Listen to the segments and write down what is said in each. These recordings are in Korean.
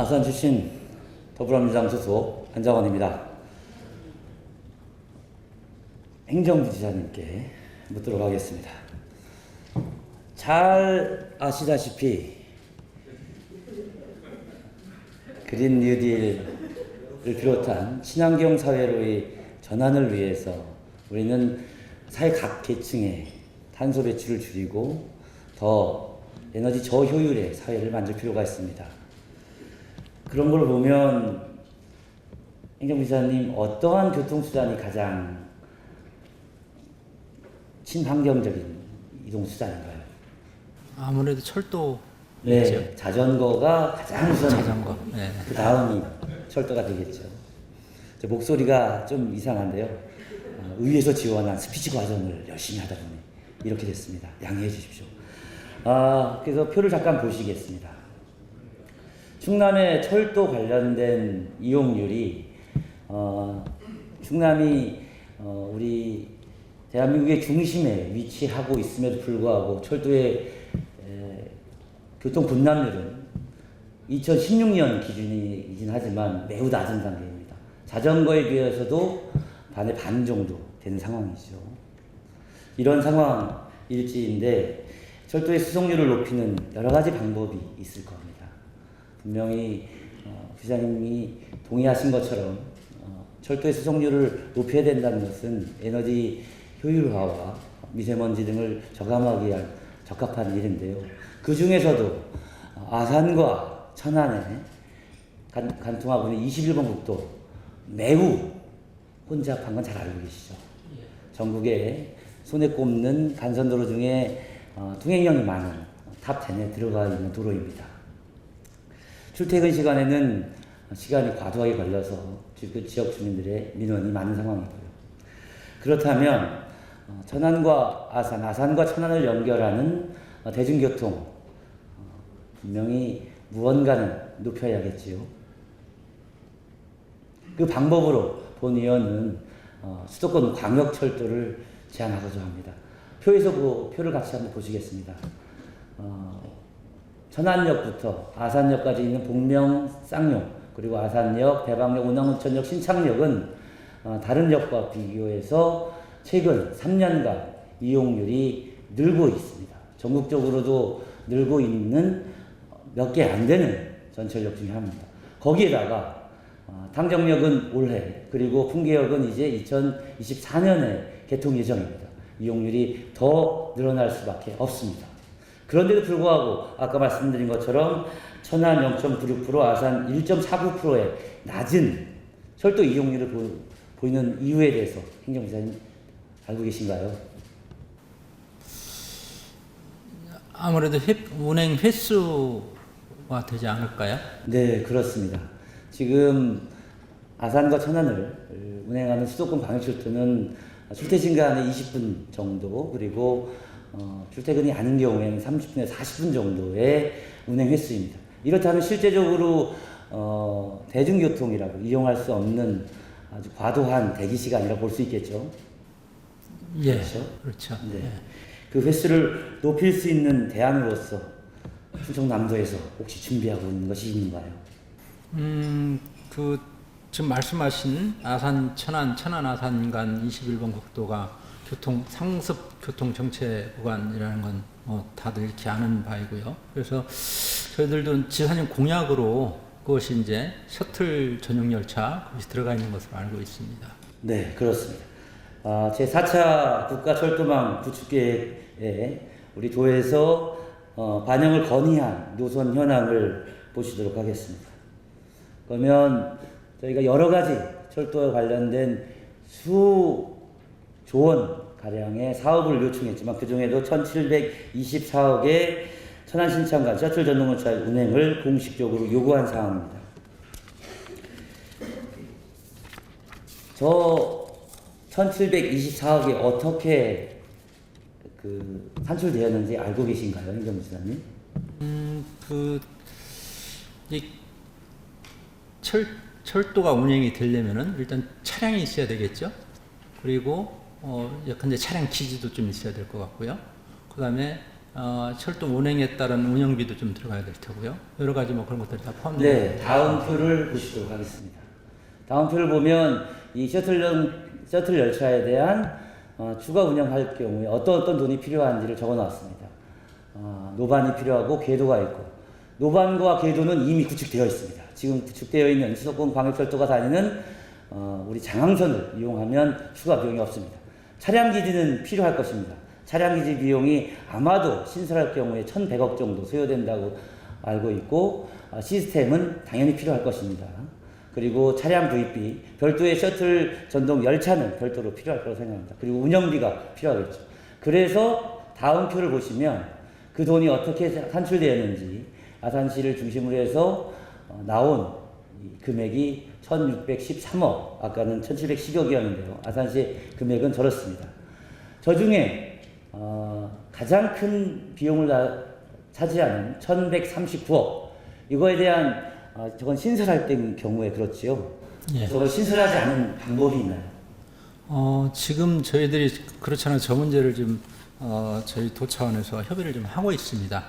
아산 출신 더불어민주당 소속 안장원입니다. 행정부지사님께 묻도록 하겠습니다. 잘 아시다시피 그린 뉴딜을 비롯한 친환경 사회로의 전환을 위해서 우리는 사회 각 계층의 탄소 배출을 줄이고 더 에너지 저효율의 사회를 만들 필요가 있습니다. 그런 걸 보면 행정부지사님, 어떠한 교통수단이 가장 친환경적인 이동수단인가요? 아무래도 철도. 네, 자전거가 가장 우선. 자전거. 네. 그 다음이 철도가 되겠죠. 목소리가 좀 이상한데요. 의회에서 지원한 스피치 과정을 열심히 하다 보니 이렇게 됐습니다. 양해해 주십시오. 그래서 표를 잠깐 보시겠습니다. 충남의 철도 관련된 이용률이 충남이 우리 대한민국의 중심에 위치하고 있음에도 불구하고 철도의 교통 분담률은 2016년 기준이긴 하지만 매우 낮은 단계입니다. 자전거에 비해서도 반의 반 정도 되는 상황이죠. 이런 상황일지인데 철도의 수송률을 높이는 여러 가지 방법이 있을 겁니다. 분명히 부장님이 동의하신 것처럼 철도의 수송률을 높여야 된다는 것은 에너지 효율화와 미세먼지 등을 저감하기 위한 적합한 일인데요. 그 중에서도 아산과 천안에 관통하고 있는 21번 국도 매우 혼잡한 건 잘 알고 계시죠. 전국에 손에 꼽는 간선도로 중에 통행량이 많은 탑 10에 들어가 있는 도로입니다. 출퇴근 시간에는 시간이 과도하게 걸려서 그 지역 주민들의 민원이 많은 상황이고요. 그렇다면 천안과 아산과 천안을 연결하는 대중교통 분명히 무언가는 높여야겠지요. 그 방법으로 본 의원은 수도권 광역철도를 제안하고자 합니다. 표를 같이 한번 보시겠습니다. 천안역부터 아산역까지 있는 복명, 쌍용, 그리고 아산역, 대방역, 운항운천역, 신창역은 다른 역과 비교해서 최근 3년간 이용률이 늘고 있습니다. 전국적으로도 늘고 있는 몇 개 안 되는 전철역 중에 하나입니다. 거기에다가 당정역은 올해, 그리고 풍계역은 이제 2024년에 개통 예정입니다. 이용률이 더 늘어날 수밖에 없습니다. 그런데도 불구하고 아까 말씀드린 것처럼 천안 0.96%, 아산 1.49%의 낮은 철도 이용률을 보이는 이유에 대해서 행정부장님 알고 계신가요? 아무래도 운행 횟수가 되지 않을까요? 네, 그렇습니다. 지금 아산과 천안을 운행하는 수도권 광역철도는 출퇴근 시간에 20분 정도, 그리고 출퇴근이 아닌 경우에는 30분에서 40분 정도의 운행 횟수입니다. 이렇다면 실제적으로 대중교통이라고 이용할 수 없는 아주 과도한 대기 시간이라고 볼 수 있겠죠. 예, 그렇죠. 그렇죠. 네. 예. 그 횟수를 높일 수 있는 대안으로서 충청남도에서 혹시 준비하고 있는 것이 있는가요? 지금 말씀하신 아산, 천안 아산 간 21번 국도가 상습 교통 정체 구간이라는 건 다들 이렇게 아는 바이고요. 그래서 저희들도 지사님 공약으로 그것이 이제 셔틀 전용 열차 그것이 들어가 있는 것으로 알고 있습니다. 네, 그렇습니다. 제4차 국가철도망 구축계획에 우리 도에서 반영을 건의한 노선 현황을 보시도록 하겠습니다. 그러면 저희가 여러 가지 철도와 관련된 수조 원 가량의 사업을 요청했지만 그 중에도 1,724억의 천안 신창 간 셔틀 전동열차 운행을 공식적으로 요구한 사항입니다. 저 1,724억이 어떻게 산출되었는지 알고 계신가요, 행정부지사님? 이 철도가 운행이 되려면은 일단 차량이 있어야 되겠죠. 그리고 예컨대 차량 기지도 좀 있어야 될 것 같고요. 그다음에 철도 운행에 따른 운영비도 좀 들어가야 될 테고요. 여러 가지 뭐 그런 것들이 다 포함되어 네, 다음 표를 보시도록 하겠습니다. 다음 표를 보면 이 셔틀 열차에 대한 추가 운영할 경우에 어떤 돈이 필요한지를 적어놨습니다. 노반이 필요하고 궤도가 있고, 노반과 궤도는 이미 구축되어 있습니다. 지금 구축되어 있는 수도권 광역철도가 다니는 우리 장항선을 이용하면 추가 비용이 없습니다. 차량 기지는 필요할 것입니다. 차량 기지 비용이 아마도 신설할 경우에 1,100억 정도 소요된다고 알고 있고, 시스템은 당연히 필요할 것입니다. 그리고 차량 구입비, 별도의 셔틀 전동 열차는 별도로 필요할 거라고 생각합니다. 그리고 운영비가 필요하겠죠. 그래서 다음 표를 보시면 그 돈이 어떻게 산출되었는지 아산시를 중심으로 해서 나온 금액이 1,613억, 아까는 1,710억이었는데요. 아산시 금액은 저렇습니다. 저 중에 가장 큰 비용을 차지하는 1,139억, 이거에 대한 저건 신설할 때 경우에 그렇지요. 예. 저걸 신설하지 않은 방법이 있나요? 지금 저희들이 그렇잖아요. 저 문제를 좀 저희 도 차원에서 협의를 좀 하고 있습니다.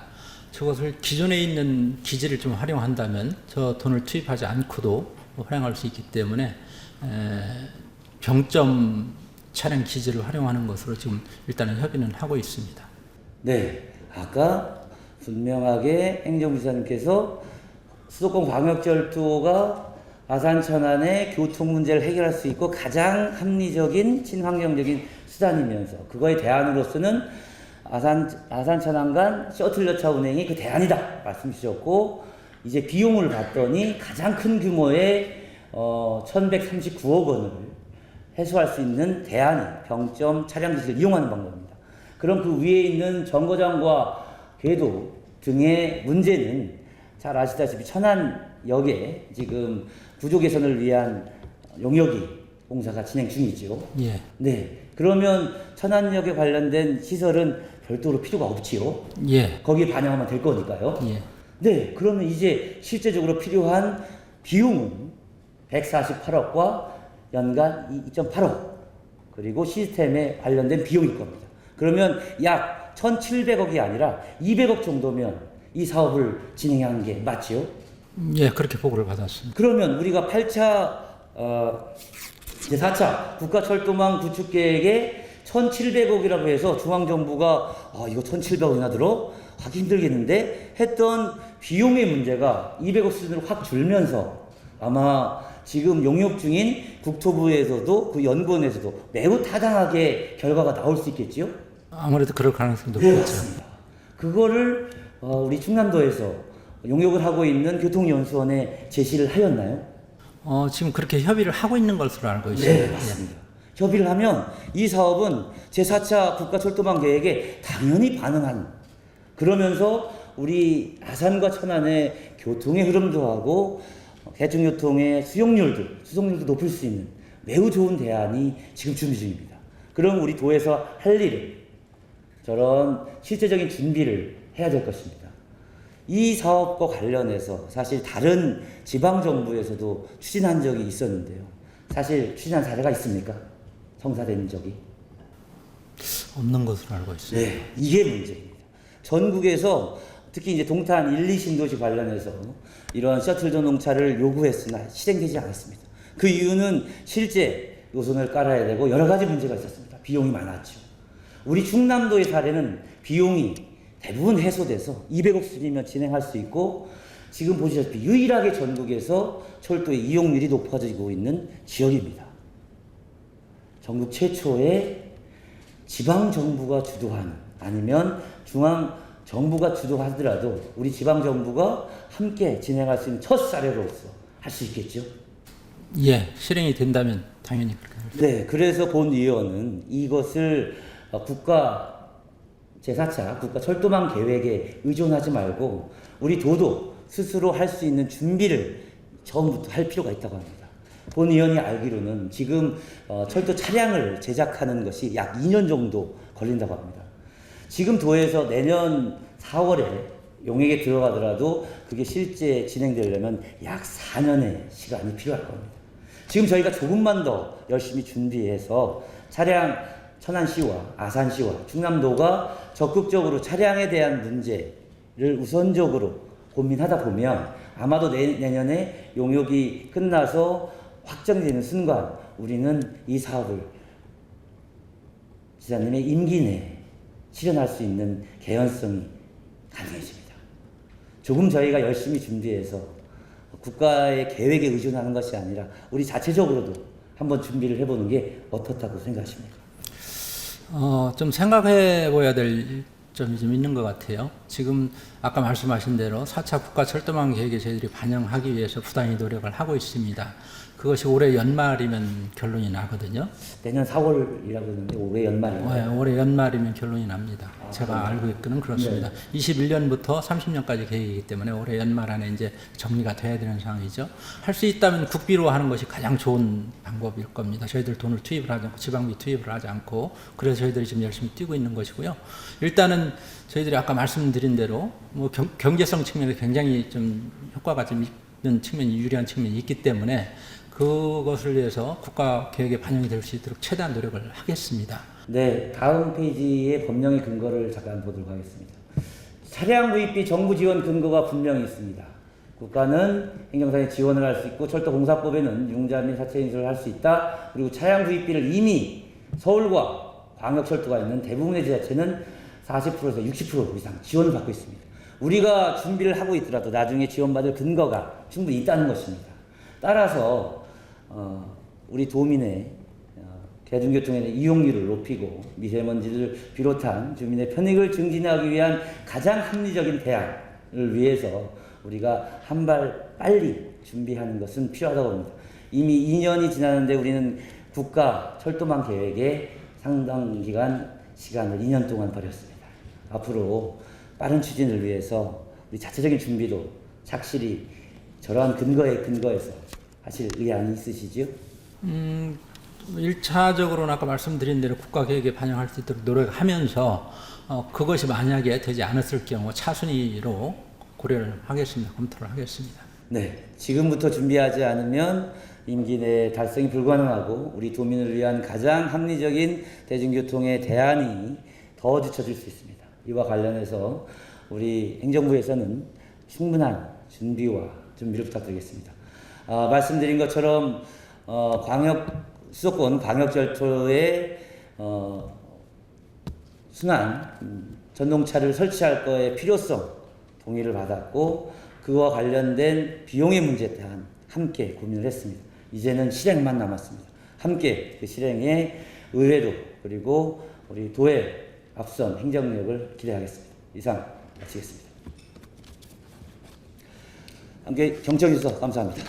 저것을 기존에 있는 기지를 좀 활용한다면 저 돈을 투입하지 않고도 활용할 수 있기 때문에 병점 차량 기지를 활용하는 것으로 지금 일단은 협의는 하고 있습니다. 네, 아까 분명하게 행정부장님께서 수도권 광역철도가 아산 천안의 교통 문제를 해결할 수 있고 가장 합리적인 친환경적인 수단이면서 그거의 대안으로서는 아산 천안 간 셔틀 열차 운행이 그 대안이다 말씀 주셨고, 이제 비용을 봤더니 가장 큰 규모의 1,139억 원을 해소할 수 있는 대안이 병점 차량 기지를 이용하는 방법입니다. 그럼 그 위에 있는 정거장과 궤도 등의 문제는 잘 아시다시피 천안역에 지금 구조 개선을 위한 용역이 공사가 진행 중이죠. 예. 네. 그러면 천안역에 관련된 시설은 별도로 필요가 없지요. 예. 거기에 반영하면 될 거니까요. 예. 네. 그러면 이제 실제적으로 필요한 비용은 148억과 연간 2.8억, 그리고 시스템에 관련된 비용일 겁니다. 그러면 약 1,700억이 아니라 200억 정도면 이 사업을 진행한 게 맞지요? 예, 그렇게 보고를 받았습니다. 그러면 우리가 8차 제4차 국가철도망 구축 계획에 1,700억이라고 해서 중앙정부가 이거 1,700억이나 들어? 하기 힘들겠는데 했던 비용의 문제가 200억 수준으로 확 줄면서 아마 지금 용역 중인 국토부에서도 그 연구원에서도 매우 타당하게 결과가 나올 수 있겠지요? 아무래도 그럴 가능성이 네, 높겠죠. 맞습니다. 그거를 우리 충남도에서 용역을 하고 있는 교통연수원에 제시를 하였나요? 지금 그렇게 협의를 하고 있는 것으로 알고 있습니다. 네, 맞습니다. 협의를 하면 이 사업은 제4차 국가철도망 계획에 당연히 반응한, 그러면서 우리 아산과 천안의 교통의 흐름도 하고 대중교통의 수송률도 높일 수 있는 매우 좋은 대안이 지금 준비 중입니다. 그럼 우리 도에서 할 일은 저런 실제적인 준비를 해야 될 것입니다. 이 사업과 관련해서 사실 다른 지방정부에서도 추진한 적이 있었는데요. 사실 추진한 사례가 있습니까? 성사된 적이? 없는 것으로 알고 있습니다. 네, 이게 문제입니다. 전국에서 특히 이제 동탄 1, 2신도시 관련해서 이러한 셔틀 전동차를 요구했으나 실행되지 않았습니다. 그 이유는 실제 노선을 깔아야 되고 여러 가지 문제가 있었습니다. 비용이 많았죠. 우리 충남도의 사례는 비용이 대부분 해소돼서 200억 수준이면 진행할 수 있고, 지금 보시다시피 유일하게 전국에서 철도의 이용률이 높아지고 있는 지역입니다. 전국 최초의 지방정부가 주도하는, 아니면 중앙정부가 주도하더라도 우리 지방정부가 함께 진행할 수 있는 첫 사례로서 할 수 있겠죠. 예, 실행이 된다면 당연히 그렇게 할 수 있습니다. 네, 그래서 본위원은 이것을 국가 제4차 국가철도망 계획에 의존하지 말고 우리 도도 스스로 할 수 있는 준비를 처음부터 할 필요가 있다고 합니다. 본 의원이 알기로는 지금 철도 차량을 제작하는 것이 약 2년 정도 걸린다고 합니다. 지금 도에서 내년 4월에 용역에 들어가더라도 그게 실제 진행되려면 약 4년의 시간이 필요할 겁니다. 지금 저희가 조금만 더 열심히 준비해서 차량 천안시와 아산시와 충남도가 적극적으로 차량에 대한 문제를 우선적으로 고민하다 보면 아마도 내년에 용역이 끝나서 확정되는 순간 우리는 이 사업을 지사님의 임기 내에 실현할 수 있는 개연성이 가능해집니다. 조금 저희가 열심히 준비해서 국가의 계획에 의존하는 것이 아니라 우리 자체적으로도 한번 준비를 해보는 게 어떻다고 생각하십니까? 좀 생각해 봐야 될 점이 좀 있는 것 같아요. 지금 아까 말씀하신 대로 4차 국가 철도망 계획에 저희들이 반영하기 위해서 부단히 노력을 하고 있습니다. 그것이 올해 연말이면 결론이 나거든요. 내년 4월이라고 했는데 올해 연말인가요? 네, 올해 연말이면 결론이 납니다. 제가 알고 있기는 그렇습니다. 21년부터 30년까지 계획이기 때문에 올해 연말 안에 이제 정리가 돼야 되는 상황이죠. 할 수 있다면 국비로 하는 것이 가장 좋은 방법일 겁니다. 저희들 돈을 투입을 하지 않고 지방비 투입을 하지 않고 그래서 저희들이 지금 열심히 뛰고 있는 것이고요. 일단은 저희들이 아까 말씀드린 대로 뭐 경제성 측면에서 굉장히 좀 효과가 좀 있는 측면이 유리한 측면이 있기 때문에 그것을 위해서 국가 계획에 반영이 될 수 있도록 최대한 노력을 하겠습니다. 네, 다음 페이지의 법령의 근거를 잠깐 보도록 하겠습니다. 차량 구입비 정부 지원 근거가 분명히 있습니다. 국가는 행정상의 지원을 할 수 있고 철도공사법에는 융자 및 사채 인수를 할 수 있다. 그리고 차량 구입비를 이미 서울과 광역철도가 있는 대부분의 지자체는 40%에서 60% 이상 지원을 받고 있습니다. 우리가 준비를 하고 있더라도 나중에 지원받을 근거가 충분히 있다는 것입니다. 따라서 우리 도민의 대중교통의 이용률을 높이고 미세먼지를 비롯한 주민의 편익을 증진하기 위한 가장 합리적인 대안을 위해서 우리가 한 발 빨리 준비하는 것은 필요하다고 봅니다. 이미 2년이 지났는데 우리는 국가 철도망 계획에 상당 기간 시간을 2년 동안 버렸습니다. 앞으로 빠른 추진을 위해서 우리 자체적인 준비도 착실히 저러한 근거에서 하실 의향이 있으시죠? 1차적으로는 아까 말씀드린 대로 국가 계획에 반영할 수 있도록 노력하면서 그것이 만약에 되지 않았을 경우 차순위로 고려를 하겠습니다. 검토를 하겠습니다. 네, 지금부터 준비하지 않으면 임기 내 달성이 불가능하고 우리 도민을 위한 가장 합리적인 대중교통의 대안이 더 뒤처질 수 있습니다. 이와 관련해서 우리 행정부에서는 충분한 준비를 부탁드리겠습니다. 말씀드린 것처럼 수도권 광역철도에 순환 전동차를 설치할 거에 필요성 동의를 받았고 그와 관련된 비용의 문제에 대한 함께 고민을 했습니다. 이제는 실행만 남았습니다. 함께 그 실행에 의회도 그리고 우리 도의 앞선 행정력을 기대하겠습니다. 이상 마치겠습니다. 함께 경청해 주셔서 감사합니다.